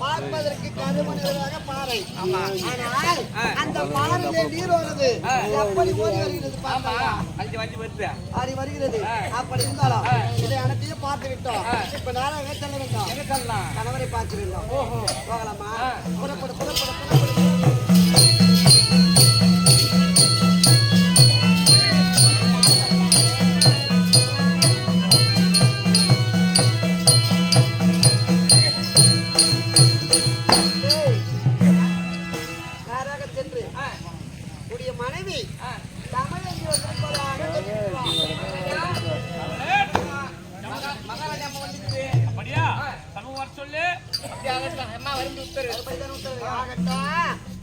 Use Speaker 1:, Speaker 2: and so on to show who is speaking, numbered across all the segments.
Speaker 1: பார்ப்பதற்கு கருமணியாக பாறை. ஆனால் அந்த பாறையிலே நீர் வருது எப்படி ஓடி வருகிறது வருகிறது. அப்படி இருந்தாலும் இதை அனைத்தையும் பார்த்து விட்டோம். இப்ப நேரம் எங்க செல்ல வேண்டும்? கணவரை பார்க்க வேண்டும். போகலாமா? புறப்படு புறப்படு புறப்படு.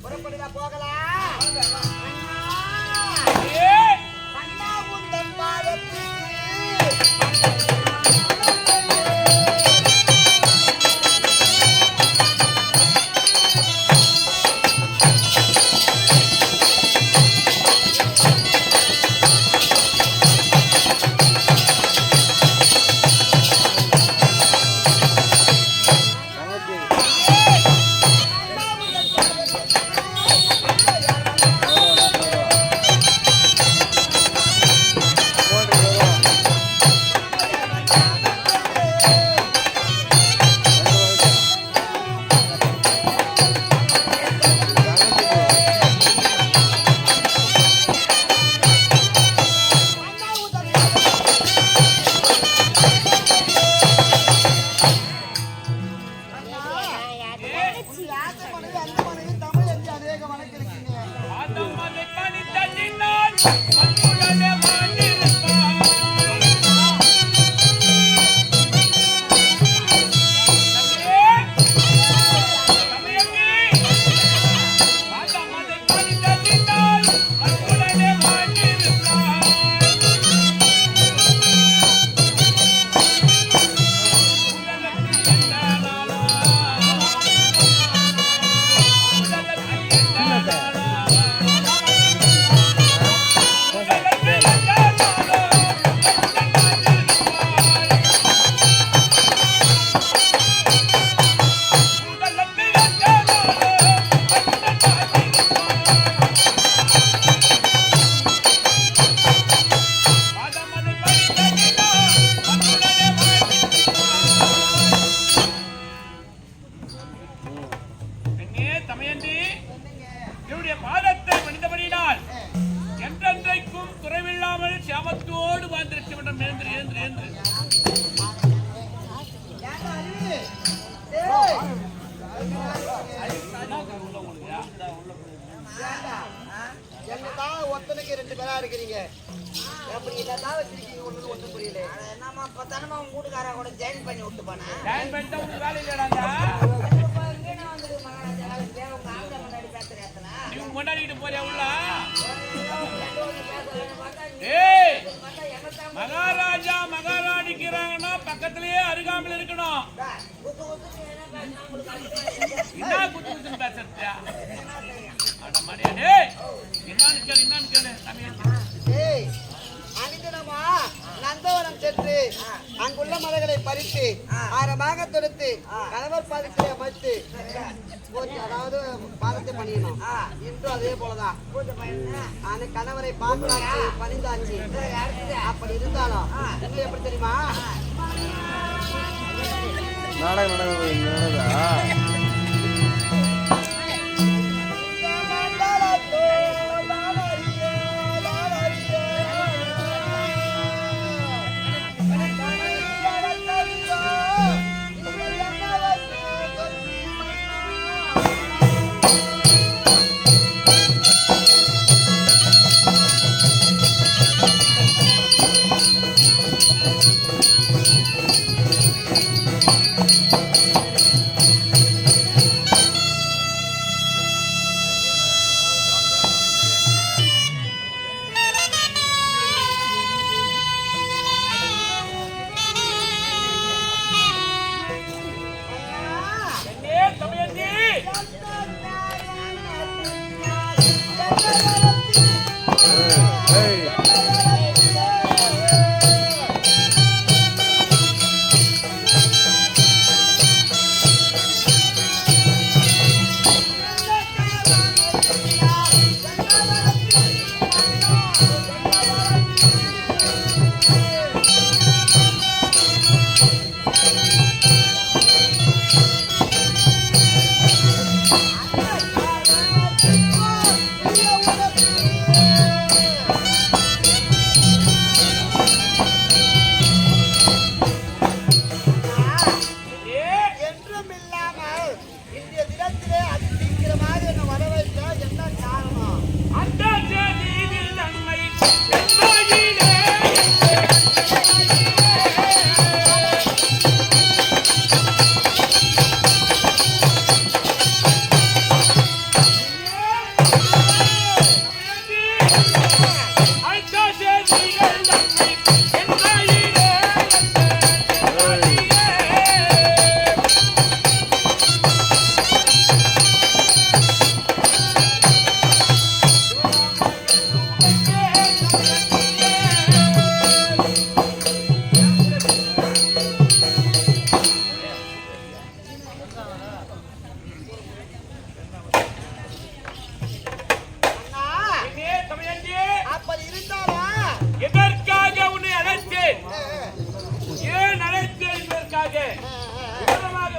Speaker 1: புறப்படுதா போகலாம். ஒத்தனைக்கு ரெண்டு பேரா இருக்கிறீங்க. அப்படி என்னதான் வச்சிருக்கீங்க? ஒண்ணு ஒண்ணு புரியல. நம்ம பத்தானமா உங்க கூட்டுக்காரா கூட ஜாயின் பண்ணி விட்டு போனேன். ஜாயின் பண்ணிட்டா உங்களுக்கு வேலை இல்லடாங்க. நீ முன்னாடிட்டு போறியா உள்ள? ஏய் மகாராஜா மகாராணிக்கிறாங்கன்னா பக்கத்திலேயே அருகாமையில் இருக்கணும். என்ன குத்து குத்துன்னு பேசுறியா? அட மணியா டேய் என்னன்னு கேளு டேய் அனிதனமா நந்தவனம் சென்று அங்குள்ள மலைகளை பறித்து ஆரமாக தொடுத்து கணவர் பாதத்தை அமைத்து அதாவது பாதத்தை பண்ணிடணும். இன்றும் அதே போலதான் அந்த கணவரை பார்த்தாச்சு பணிந்தாச்சு. அப்படி இருந்தாலும் இன்னும் எப்படி தெரியுமா நாடகம்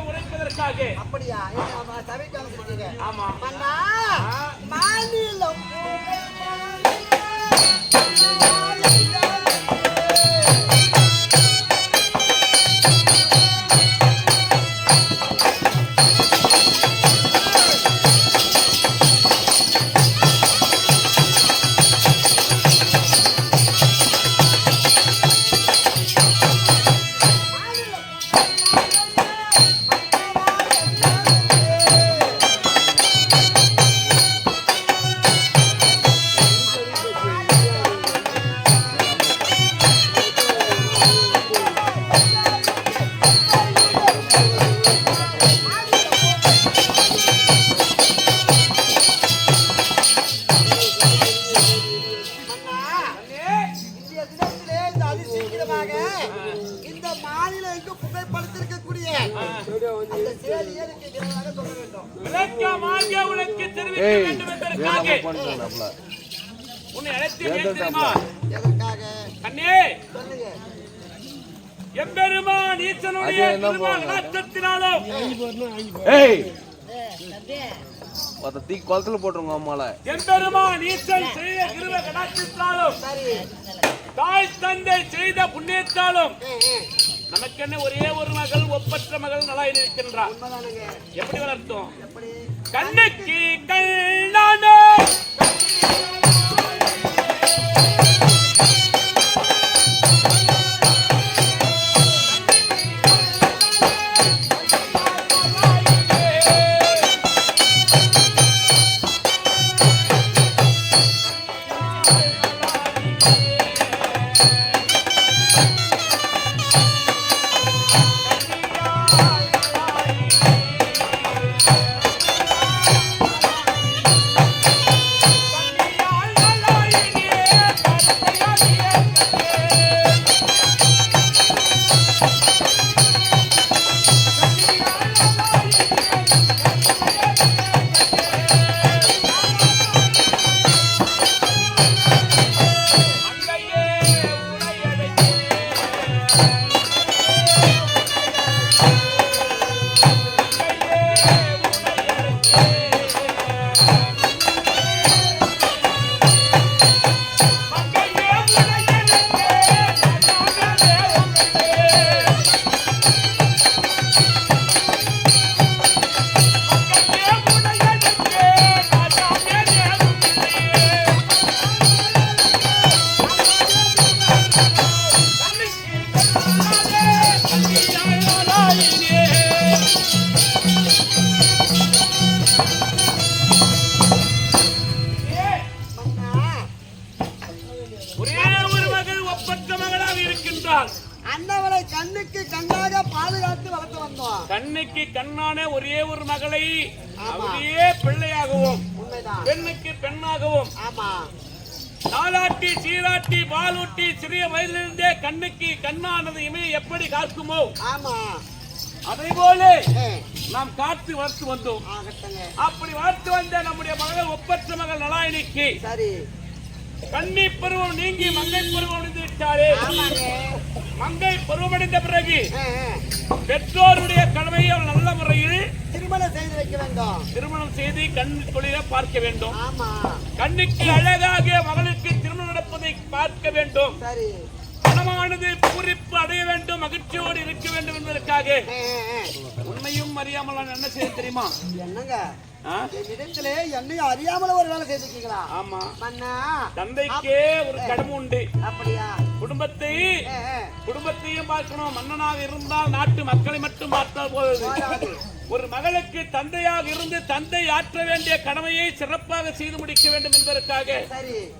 Speaker 2: உரைப்பதற்காக.
Speaker 1: அப்படியா? சபைக்கு அனுப்பிச்சிருக்கீங்க.
Speaker 2: ஆமா.
Speaker 1: மன்னா மாநிலம் இந்த மாநிலம் புகைப்படுத்திருக்கக்கூடிய அந்த சேலியலுக்கு சொல்ல வேண்டும்.
Speaker 2: உனக்கு தெரிவிக்க வேண்டும் என்பதற்காக உன்னை அழைத்து தெரியுமா?
Speaker 1: எதற்காக?
Speaker 2: கண்ணே
Speaker 1: சொல்லுங்க.
Speaker 2: எம்பெருமான் ஈசனுடைய திருமணத்தினாலும்
Speaker 3: தீ குளத்துல போட்டுருங்க அம்மால.
Speaker 2: எம்பெருமான் ஈசன் செய்த கிருப கடாட்சத்தினாலும் தாய் தந்தை செய்த புண்ணியத்தாலும் நமக்கு என்ன ஒரே ஒரு மகள் ஒப்பற்ற மகள் நலாய் இருக்கின்றார். எப்படி வளர்த்தோம்? கண்ணுக்கு கண்ணானே
Speaker 1: அண்ணவளை கண்ணுக்கு கண்ணாக பாதுகாத்து வளர்த்து வந்தோம்.
Speaker 2: கண்ணுக்கு கண்ணான ஒரே ஒரு மகளை அவரையே பிள்ளையாகவும் பெண்ணுக்கு பெண்ணாகவும் தாலாட்டி சீராட்டி பாலூட்டி சிறிய வயதிலிருந்தே கண்ணுக்கு கண்ணானது இமையை எப்படி காக்குமோ அதை போல நாம் காத்து வளர்த்து வந்தோம். அப்படி வளர்த்து வந்த நம்முடைய மகள் ஒப்பற்ற மகள் நலாயினிக்கு கன்னி பருவம் நீங்கி மங்கை பருவம் அடைந்து விட்டாரே. மங்கை பருவமடைந்த பிறகு பெற்றோருடைய கடமையை நல்ல முறையில்
Speaker 1: திருமணம் செய்து வைக்க வேண்டும்.
Speaker 2: திருமணம் செய்து கண் தொழிலை பார்க்க வேண்டும். கண்ணுக்கு அழகாக மகளுக்கு திருமணம் நடப்பதை பார்க்க வேண்டும். மனமானது பூரிப்பு அடைய வேண்டும், மகிழ்ச்சியோடு இருக்க வேண்டும் என்பதற்காக உண்மையும் அறியாமல் நான் என்ன செய்ய தெரியுமா?
Speaker 1: என்னங்க என்னையும் அறியாமல் ஒரு வேலை செய்திருக்கீங்களா?
Speaker 2: ஆமா. தந்தைக்கே ஒரு கடமை உண்டு.
Speaker 1: அப்படியா?
Speaker 2: குடும்பத்தையும் பார்க்கணும். மன்னனாக இருந்தால் நாட்டு மக்களை மட்டும் பார்த்தால் போது ஒரு மகளுக்கு தந்தையாக இருந்து தந்தை ஆற்ற வேண்டிய கடமையை சிறப்பாக செய்து முடிக்க வேண்டும் என்பதற்காக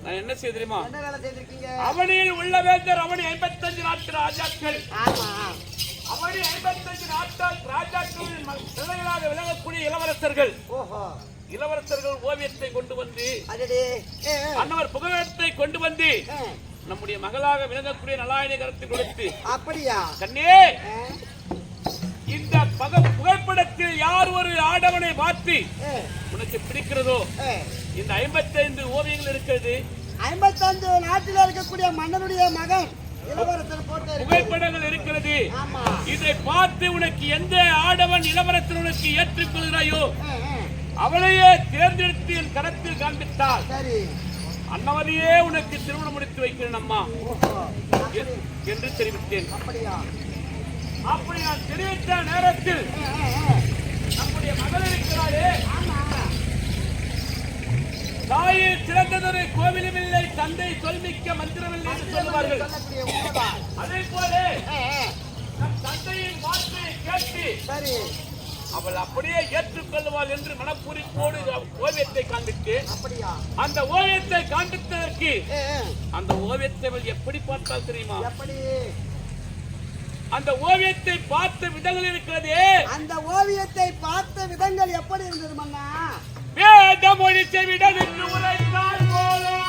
Speaker 2: நான் என்ன செய்ய தெரியுமா? அவனியில் உள்ள வேந்தர் அவனி 55 நாட்டு ராஜாக்கள், அவனி 55 நாட்டு ராஜாக்களின் பிள்ளைகளாக விளங்கக்கூடிய இளவரசர்கள் ஓவியத்தை கொண்டு வந்து அன்னவர் புகைப்படத்தை கொண்டு வந்து நம்முடைய மகளாக விளங்கக்கூடிய நலாயினை கருத்தில் கொடுத்து
Speaker 1: அப்படியா
Speaker 2: கண்ணே இந்த புகைப்படத்தில் யார் ஒரு ஆடவனை பார்த்து உனக்கு பிடிக்கிறதோ இந்த 55 ஓவியங்கள் இருக்கிறது.
Speaker 1: 55 நாட்டில் இருக்கக்கூடிய மன்னனுடைய மகன் இளவரசர் போட்ட
Speaker 2: புகைப்படங்கள் இருக்கிறது. இதை பார்த்த பார்த்து உனக்கு எந்த ஆடவன் இளவரசன் உனக்கு ஏற்றுக்கொள்கிறாயோ அவளையே தேர்ந்தெடுத்து என் கரத்தில் காண்பித்தால் அன்னவரையே உனக்கு திருமணம் முடித்து வைக்கிறேன் அம்மா என்று தெரிவித்தேன். அப்படி நான் தெரிவித்த நேரத்தில் நம்முடைய மகள் இருக்கிறாரே, தாயில் சிறந்ததொரு கோவிலும் இல்லை, தந்தை சொல்மிக்க மந்திரமில்லை என்று சொல்லுவார்கள். அதே போல நம் தந்தையின் வார்த்தையை கேட்டு அவள் அப்படியே ஏற்றுக்கொள்வாள் என்று மனப்பூரிப்போடு ஓவியத்தை காண்பித்து, அந்த ஓவியத்தை காண்பித்ததற்கு அந்த ஓவியத்தை அவள் எப்படி பார்த்தால் தெரியுமா? அந்த ஓவியத்தை பார்த்த விதங்கள் இருக்கிறதே,
Speaker 1: அந்த ஓவியத்தை பார்த்த விதங்கள் எப்படி இருந்தது மன்னா?
Speaker 2: வேத மொழி செவிட நின்று உரைத்தால் போலும்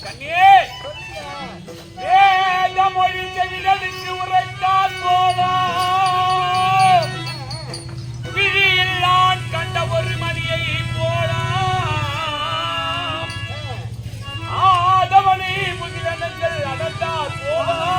Speaker 2: கண்ணே, வேத மொழி செவிட நின்று உரைத்தால் போலும் விழியில் நான் கண்ட ஒரு மணியை போலாம் ஆதவனை முகிலனங்கள் அடர்ந்தால் போலாம்.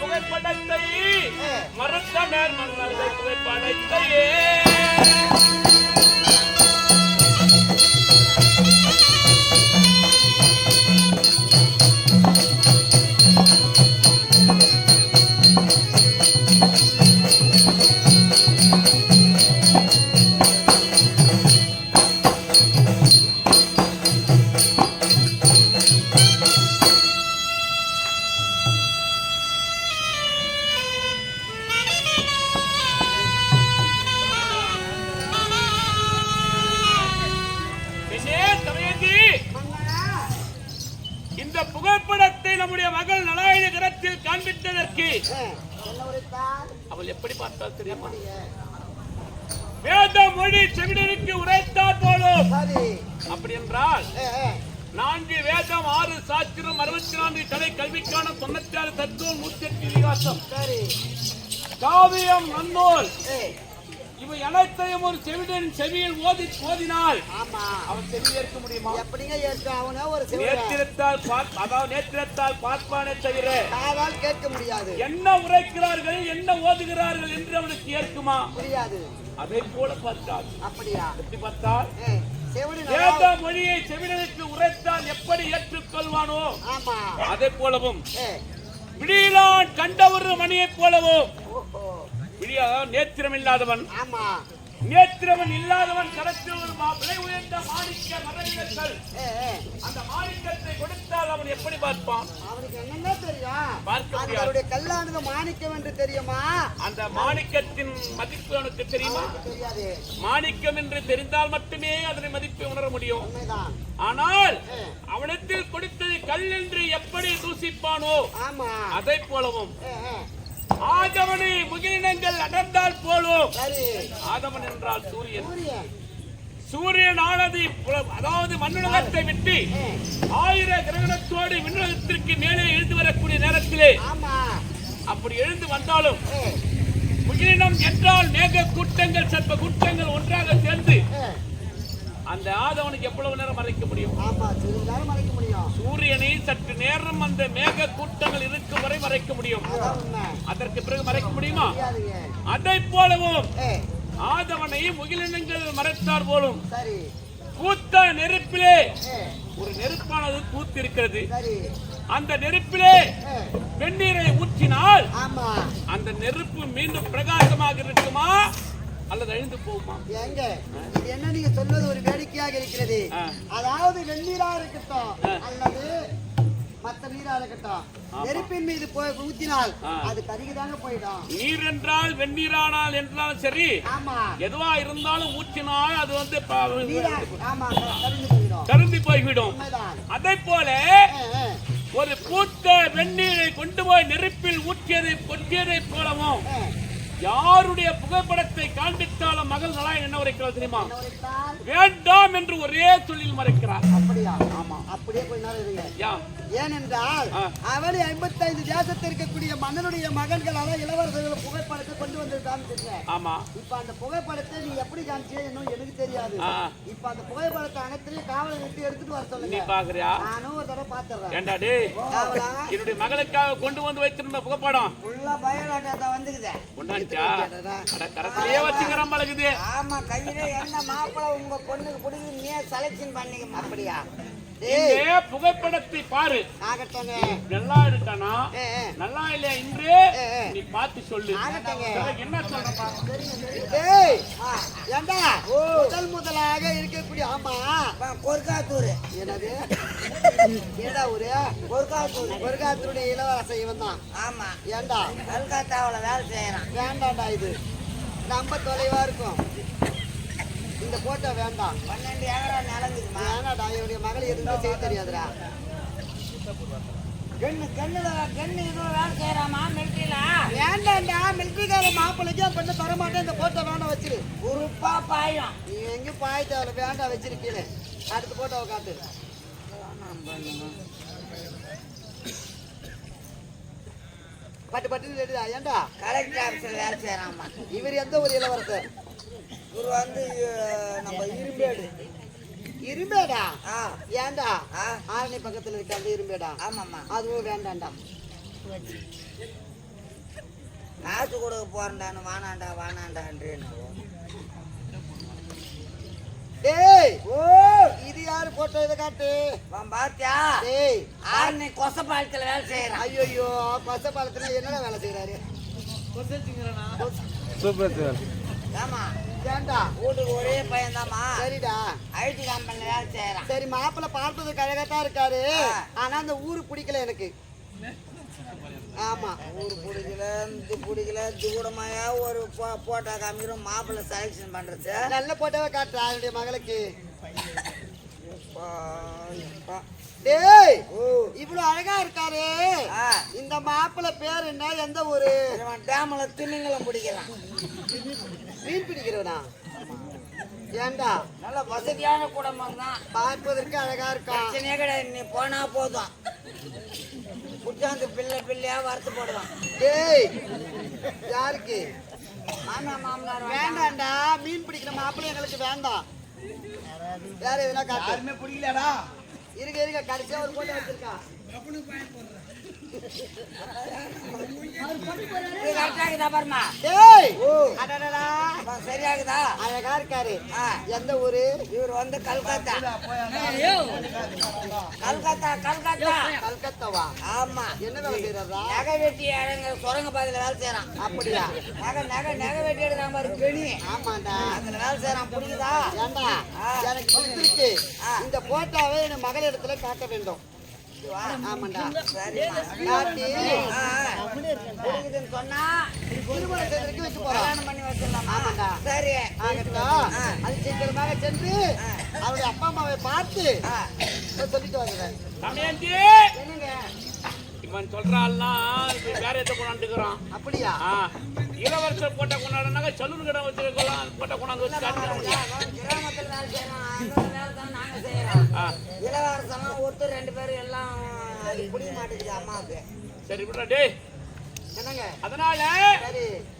Speaker 2: புகைப்படத்தை மறுத்தனர் மன்னர்கள் புகைப்படத்தையே புகைப்படத்தை நம்முடைய மகள் நலாயினி கரத்தில் காண்பித்ததற்கு அவள் எப்படி பார்த்தால் தெரியுமா? வேத மொழி செவிடனுக்கு உரைத்தால் போலும். அப்படி என்றால் 4 வேதம் 6 சாஸ்திரம் 64 கலை கல்விக்கான 96 தத்துவம் 108 இதிகாசம் காவியம் நன்னூல் இவை அனைத்தையும் ஒரு செவிடன் செவியில் ஓதினால் அவன் செவியில் ஏற்க முடியுமா? எப்படிங்க ஏற்க? அவன ஒரு நேத்திரத்தால் பார்ப்பானே தவிர கேட்க முடியாது. என்ன உரைக்கிறார்கள் என்ன ஓதுகிறார்கள் என்று அவனுக்கு ஏற்குமா? முடியாது. அதை போல பார்த்தால் அப்படியா? எப்படி பார்த்தால் வேத மொழியை செவிடனுக்கு உரைத்தால் எப்படி ஏற்றுக்கொள்வானோ அதே போலவும் விழியிலான் கண்ட ஒரு மணியை போலவும் நேத்திரம் இல்லாதவன் நேத்திரவன் இல்லாதவன் கரத்தில் ஒரு விலை உயர்ந்த மாணிக்க மரங்கள் அந்த மாணிக்கத்தை கொடுத்தால் அவன் எப்படி பார்ப்பான்? அவனுக்கு என்னன்னா தெரியும், பார்க்க முடியாது. கல்லானது மாணிக்கம் என்று தெரியுமா? அந்த மாணிக்கத்தின் மதிப்பு அவனுக்கு தெரியுமா? தெரியாது. மாணிக்கம் என்று தெரிந்தால் மட்டுமே அதனை மதிப்பை உணர முடியும். ஆனால் அவனத்தில் கொடுத்தது கல் என்று எப்படி தூசிப்பானோ அதை போலவும் ஆதவனை முகிலினங்கள் அடர்ந்தால் போலும். ஆதவன் என்றால் சூரியன். சூரியன் ஆனது அதாவது மண்ணுலகத்தை விட்டு 1000 கிரகணத்தோடு விண்ணுலகத்திற்கு மேலே எழுந்து வரக்கூடிய நேரத்திலே அப்படி எழுந்து வந்தாலும் முகிலினம் என்றால் மேக கூட்டங்கள் சர்ப்ப கூட்டங்கள் ஒன்றாக சேர்ந்து அந்த ஆதவனுக்கு எவ்வளவு நேரம் மறைக்க முடியும்? சூரியனை சற்று நேரம் அந்த மேக கூட்டங்கள் இருக்கும் வரை மறைக்க முடியும். அதற்கு பிறகு மறைக்க முடியுமா? அதை போலவும் ஆதவனை முகிலினங்கள் மறைத்தார் போலும். பூத்த நெருப்பிலே ஒரு நெருப்பானது பூத்து இருக்கிறது. அந்த நெருப்பிலே வெந்நீரை ஊற்றினால் அந்த நெருப்பு மீண்டும் பிரகாசமாக இருக்குமா அல்லது அழிந்து போகுமா? எங்க இது என்ன நீங்க சொல்வது ஒரு வேடிக்கையாக இருக்கிறது. அதாவது வெந்நீரா இருக்கட்டும் அல்லது
Speaker 1: மத்த நீரா இருக்கட்டும் நெருப்பின் மீது போய் ஊத்தினால் அது கருகிதாங்க போயிடும்.
Speaker 2: நீர் என்றால் வெந்நீரானால் என்றாலும் சரி,
Speaker 1: ஆமா
Speaker 2: எதுவா இருந்தாலும் ஊற்றினால் அது வந்து
Speaker 1: ஆமா கருகி போயிடும்,
Speaker 2: கருந்தி போய்விடும்.
Speaker 1: உண்மைதான்.
Speaker 2: அதை போல ஒரு பூத்த வெந்நீரை கொண்டு போய் நெருப்பில் ஊற்றியதை கொட்டியதை போலவும் யாருடைய புகைப்படத்தை காண்பித்தாலும் மகள் நலா என்ன உரைக்கிறார் தெரியுமா? வேண்டாம் என்று ஒரே சொல்லில் மறைக்கிறார்.
Speaker 1: அப்படியா? ஆமா அப்படியே கொஞ்ச நாள் இருங்க. ஏனென்றால் அவளை 55 தேசத்தில் இருக்கக்கூடிய மன்னனுடைய மகன்களால இளவரசர்கள் புகைப்படத்தை கொண்டு வந்து காமிச்சிருக்கேன்.
Speaker 2: ஆமா
Speaker 1: இப்ப அந்த புகைப்படத்தை நீ எப்படி காமிச்சியே இன்னும் எனக்கு தெரியாது. இப்ப அந்த புகைப்படத்தை அனைத்தையும் காவலை விட்டு எடுத்துட்டு வர சொல்லுங்க.
Speaker 2: நீ பாக்குறியா?
Speaker 1: நானும் ஒரு தடவை பாத்துறேன்.
Speaker 2: ஏண்டா டேய், என்னுடைய மகளுக்காக கொண்டு வந்து வைத்திருந்த புகைப்படம்
Speaker 1: ஃபுல்லா பயோடாட்டா வந்துக்குதே.
Speaker 2: கொண்டாச்சா? அட கரத்திலே வச்சுங்கறான் பழகுது.
Speaker 1: ஆமா கையில என்ன மாப்பிளை உங்க பொண்ணுக்கு பிடிக்குது நீ செலக்ஷன் பண்ணிக்க. அப்படியா?
Speaker 2: இந்த புகைப்படத்தை பாரு.
Speaker 1: ஆகட்டங்க.
Speaker 2: நல்லா இருக்கானா நல்லா இல்லையா இன்று நீ பார்த்து சொல்லு. என்ன சொல்றப்பா?
Speaker 1: டேய் ஏண்டா முதலாக இருக்கக்கூடிய ஆமா கொர்காத்தூர். என்னது ஏடா ஊரு? கொர்காத்தூர். கொர்காத்தூருடைய இளவரசன் இவன் தான். ஆமா ஏண்டா கல்கத்தாவுல வேலை செய்யறான். வேண்டாண்டா இது நம்ம தொலைவா இருக்கும். இந்த போட்டோ வேண்டாம். 12 ஏக்கர் நிலங்குதுமா. வேணாடா இவருடைய மகளை எதுவுமே செய்ய தெரியாதுடா. கண்ணு இதுவும் வேலை செய்யறாமா மிலிட்டரியில? வேண்டாண்டா மிலிட்டரிக்கார மாப்பிள்ளைக்கு பண்ண தரமாட்டேன். இந்த போட்டோ வேண்டாம் வச்சிரு. உருப்பா பாயும். நீ எங்கேயும் பாய தேவை வேண்டாம் வச்சிருக்கீங்க. அடுத்த போட்டோவை காட்டு. பட்டு பட்டு ரெடிதா? ஏண்டா கலெக்டர் ஆபீஸ்ல வேலை செய்யறாமா. இவர் எந்த ஒரு இளவரசர்? இவர் வந்து நம்ம இரும்பேடு. இரும்பேடா? ஏண்டா ஆரணி பக்கத்துல இருக்க அந்த இரும்பேடா? ஆமாம்மா அதுவும் வேண்டாண்டா. காசு கொடுக்க போறேன்டான்னு வானாண்டா வானாண்டான்றேன்னு. டேய் ஓ இது யாரு போட்டோ? இதை காட்டு. பாத்தியா? டேய் ஆரணி கொசப்பாலத்துல வேலை செய்யறான். ஐயோ கொசப்பாலத்துல என்னடா வேலை செய்யறாரு?
Speaker 3: Super sir.
Speaker 1: ஆமா ஏண்டா வீட்டுக்கு ஒரே பையன் தாமா. சரிடா ஐடி கம்பெனில வேலை செய்யறான். சரி மாப்பிள்ள பார்ப்பதுக்கு அழகாத்தான் இருக்காரு. ஆனா அந்த ஊரு பிடிக்கல எனக்கு. ஆமா ஊரு பிடிக்கல இது பிடிக்கல இது கூடமாயா ஒரு போட்டோ காமிக்கிறோம். மாப்பிள்ள செலக்ஷன் பண்றது நல்ல போட்டோவை காட்டுறா என்னுடைய மகளுக்கு. டேய் இவ்வளவு அழகா இருக்காரு இந்த மாப்பிள்ள பேர் என்ன? எந்த ஊரு? டேம்ல திமிங்கலம் பிடிக்கிறான். மீன் பிடிக்கிறவனா? ஏண்டா நல்ல வசதியான குடும்பம் தான். பார்ப்பதற்கு அழகா இருக்கா. பிரச்சனையே கிடையாது. நீ போனா போதும் குச்சாந்து பிள்ளையா வறுத்து போடுவான். டேய் யாருக்கு? மாமனார் வேண்டாண்டா. மீன் பிடிக்கிற மாப்பிள்ளை எங்களுக்கு வேண்டாம். வேற எதுனா காட்டு. யாருமே பிடிக்கலடா. இருக்க கடைசியா ஒரு போட்டோ வச்சிருக்கா. சரியாகுதா? அழகா இருக்காரு. எந்த ஊரு? இவர் வந்து கல்கத்தா. கல்கத்தாவா? ஆமா. என்ன வேலை செய்யறா? நகை வெட்டி சுரங்க பாதையில வேலை செய்யறான். அப்படியா? நகை வெட்டி எடுக்கிற மாதிரி பெணி. ஆமாண்டா அதுல வேலை செய்யறான். புரியுதா? ஏண்டா எனக்கு பிடிச்சிருக்கு. இந்த போட்டோவை என் மகள் இடத்துல காட்ட வேண்டும். ஆமாண்டா சொன்னா திருமணத்திற்கு வச்சு போறான் பண்ணி வச்சிடலாம். ஆமாண்டா சரி ஆகட்டும். அது சீக்கிரமாக சென்று அவருடைய அப்பா அம்மாவை பார்த்து சொல்லிட்டு வந்துடுறேன். என்னங்க
Speaker 2: இவன் சொல்றாள்னா வேற எதை கொண்டாந்துக்கிறான்? அப்படியா? இளவரசர் போட்ட கொண்டாடுனாங்க சலூன் கடை வச்சிருக்கலாம். போட்ட கொண்டாந்து வச்சு
Speaker 1: கிராமத்தில் வேலை செய்யறோம். வேலை தான் நாங்க செய்யறோம். இளவரசெல்லாம் ஒருத்தர் 2 பேரும் எல்லாம் புடிக்க மாட்டேங்குது அம்மாவுக்கு.
Speaker 2: சரி விடுறா டேய்.
Speaker 1: என்னங்க
Speaker 2: அதனால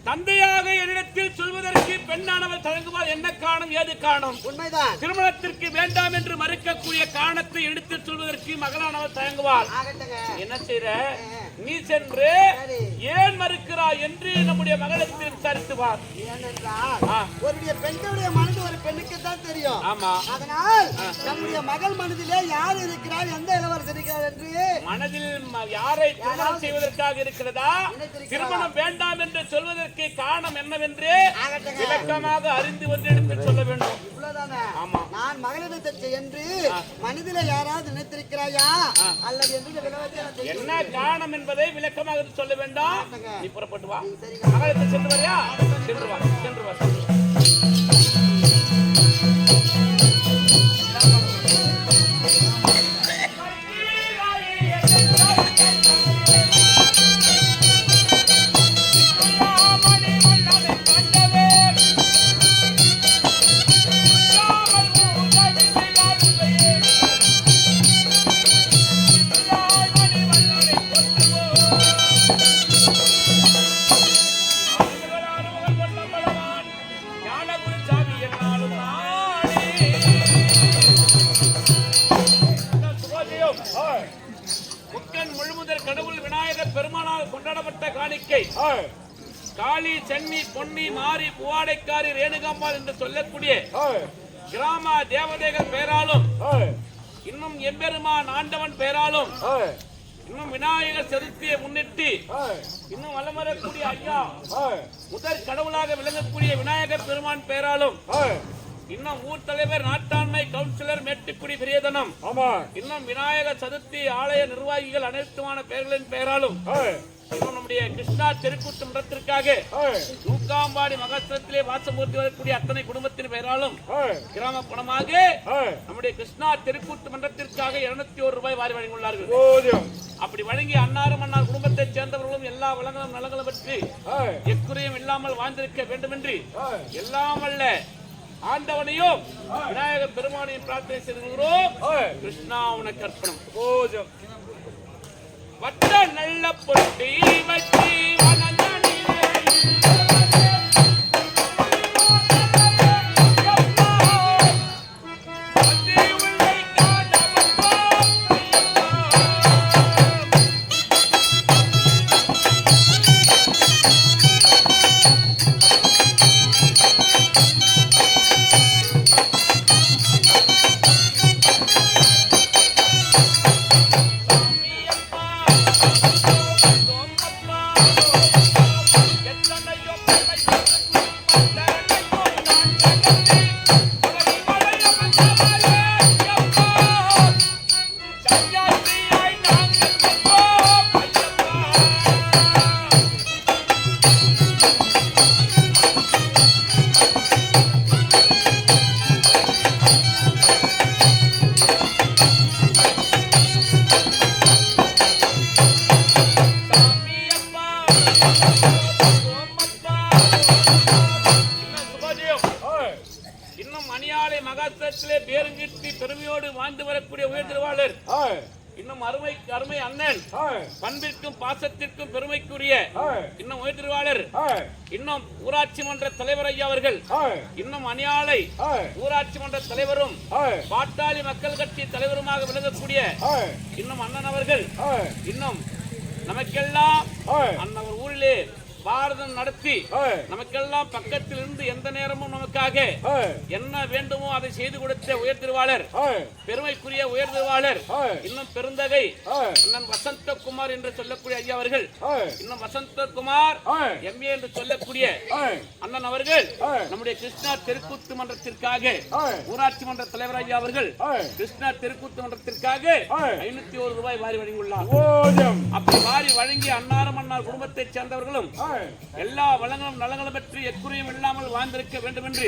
Speaker 2: தந்தையாக என்னிடத்தில் சொல்வதற்கு பெண்ணானவள் தயங்குவாள். என்ன காரணம் ஏது காரணம்?
Speaker 1: உண்மைதான்.
Speaker 2: திருமணத்திற்கு வேண்டாம் என்று மறுக்கக்கூடிய காரணத்தை எடுத்து சொல்வதற்கு மகளானவள் தயங்குவாள். என்ன செய்யற? நீ சென்று
Speaker 1: சரி.
Speaker 2: ஏன் மறுக்கிறாய் என்று நம்முடைய மகளிடத்தில் விசாரித்து பார்.
Speaker 1: ஏனென்றால்
Speaker 2: ஆ.
Speaker 1: ஒருடைய பெண்களுடைய மனது ஒரு பெண்ணுக்கு தான் தெரியும்.
Speaker 2: ஆமா.
Speaker 1: அதனால் நம்முடைய மகள் மனதிலே யார் இருக்கிறார், எந்த இளவரசர் இருக்கிறார் என்று
Speaker 2: மனதில் யாரை திருமணம் செய்வதற்காக இருக்கிறதா,
Speaker 1: நினைத்திருக்கிறாரா?
Speaker 2: திருமணம் வேண்டாம் என்று சொல்வதற்கு காரணம் என்னவென்று
Speaker 1: ஆகட்டுங்க.
Speaker 2: விளக்கமாக அறிந்து வந்து எடுத்து சொல்ல வேண்டும்.
Speaker 1: இவ்வளவுதானே?
Speaker 2: ஆமா.
Speaker 1: நான் மகளிடத்தை சென்று மனதிலே யாராவது நினைத்திருக்கிறாயா அல்லது என்று இந்த விளவத்தை நான் தெரிந்து
Speaker 2: என்ன காரணம் என்பதை விளக்கமாக சொல்ல வேண்டாம்.
Speaker 1: ஆகட்டுங்க.
Speaker 2: நீ புறப்பட்டு வா.
Speaker 1: சரி.
Speaker 2: மகளிடத்தை சென்று வரியா? சென்று வா, சென்று வா, சென்று வா. முக்கன் முழுமுதற் கடவுள் விநாயகர் பெருமானால் கொண்டாடப்பட்ட காணிக்கை காளி, சென்னி, பொன்னி, மாரி, புவாடைக்காரி, ரேணுகாம்பாள் என்று சொல்லக்கூடிய கிராம தேவதைகள் பெயராலும், இன்னும் எம்பெருமான் ஆண்டவன் பெயராலும், இன்னும் விநாயகர் சதுர்த்தியை முன்னிட்டு இன்னும் வளமரக்கூடிய ஐயா முதற் கடவுளாக விளங்கக்கூடிய விநாயகர் பெருமான் பெயராலும், இன்னும் ஊர் தலைவர், நாட்டாண்மை கவுன்சிலர், மேட்டுக்குடி பிரியதனம், இன்னும் விநாயகர் சதுர்த்தி ஆலய நிர்வாகிகள் அனைத்துமான பெயர்களின் பெயராலும், இன்னும் நம்முடைய கிருஷ்ணா தெருக்கூத்து மன்றத்திற்காக தூக்காம்பாடி மகத்திரத்திலே வாசமூர்த்தி வரக்கூடிய அத்தனை குடும்பத்தின் பெயராலும் கிராம பணமாக நம்முடைய கிருஷ்ணா தெருக்கூத்து மன்றத்திற்காக 201 ரூபாய் வாரி வழங்கியுள்ளார்கள். அப்படி வழங்கி அன்னாரும் அன்னார் குடும்பத்தைச் சேர்ந்தவர்களும் எல்லா வளங்களும் நலங்களும் பற்றி எக்குறையும் இல்லாமல் வாழ்ந்திருக்க வேண்டும் என்று எல்லாம் அல்ல ஆண்டவனையும் விநாயகர் பெருமானையும் பிரார்த்தனை செய்கிறோம். கிருஷ்ணா உனக்கு அர்ப்பணம். வட்ட நல்ல பொட்டி வச்சி இன்னும் மணியாலை மகாத்திரத்திலே பேருங்கிட்டு பெருமையோடு வாழ்ந்து வரக்கூடிய உயர்திருவாளர், இன்னும் அருமை அண்ணன், பண்பிற்கும் பாசத்திற்கும் பெருமைக்குரிய இன்னும் உயர்திருவாளர், இன்னும் ஊராட்சி மன்ற தலைவர் ஐயா அவர்கள், இன்னும் மணியாலை ஊராட்சி மன்ற தலைவரும் பாட்டாளி மக்கள் கட்சி தலைவருமாக விளங்கக்கூடிய இன்னும் அண்ணன் அவர்கள், இன்னும் நமக்கெல்லாம் அண்ணன் ஊரிலே பாரதம் நடத்தி நமக்கெல்லாம் பக்கத்தில் இருந்து எந்த நேரமும் நமக்காக என்ன வேண்டுமோ அதை செய்து கொடுத்த உயர்திருவாளர், பெருமைக்குரிய உயர்திருவாளர், இன்னும் பெருந்தகை அண்ணன் வசந்தகுமார் என்று சொல்லக்கூடிய ஐயா அவர்கள், இன்னும் வசந்தகுமார் எம்ஏ என்று சொல்லக்கூடிய அண்ணன் அவர்கள் நம்முடைய கிருஷ்ணா தெருக்கூத்து மன்றத்திற்காக ஊராட்சி மன்ற தலைவர் ஐயா அவர்கள் கிருஷ்ணா தெருக்கூத்து மன்றத்திற்காக 501 ரூபாய் வாரி வழங்கியுள்ளார். அப்படி வாரி வழங்கி அன்னாரும் அன்னார் குடும்பத்தைச் சேர்ந்தவர்களும் எல்லா வளங்களும் நலங்களும் பற்றி எக்குறையும் இல்லாமல் வாழ்ந்திருக்க வேண்டும் என்று